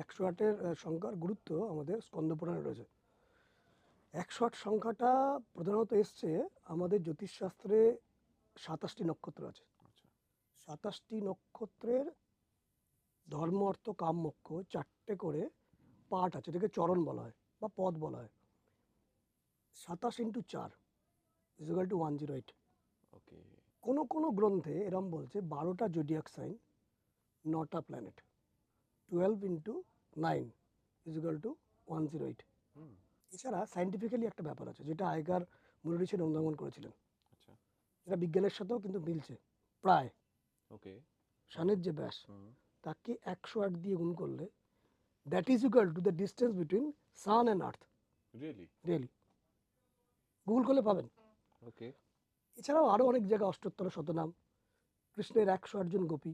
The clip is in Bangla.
108-এর সংখ্যার গুরুত্ব আমাদের স্কন্দপুরাণে রয়েছে। 108 সংখ্যাটা প্রধানত এসছে আমাদের জ্যোতিষশাস্ত্রে। 27টি নক্ষত্র আছে। আচ্ছা। 27টি নক্ষত্রের ধর্ম, অর্থ, কাম, মোক্ষ 4টে করে পার্ট আছে, এটাকে চরণ বলা হয় বা পদ বলা হয়। 27 ইন্টু 4 ইকুয়াল টু 108। ওকে। কোনো কোনো গ্রন্থে এরম বলছে 12টা জোডিয়াক সাইন, 9টা প্ল্যানেট। 12 into 9 equal to 108। হুম। এছাড়া সায়েন্টিফিক্যালি একটা ব্যাপার আছে, যেটা আগেকার মুনি ঋষি অনুধাবন করেছিলেন, আচ্ছা। যেটা বিজ্ঞানের সাথেও কিন্তু মিলছে প্রায়। ওকে। সানের যে ব্যাস, হুম। তাকে 108 দিয়ে গুণ করলে that is equal to the distance between sun and earth. Really? Really, Google করলে পাবেন। ওকে। এছাড়াও আরও অনেক জায়গায় অষ্টোত্তর শতনাম, কৃষ্ণের 108 জন গোপী,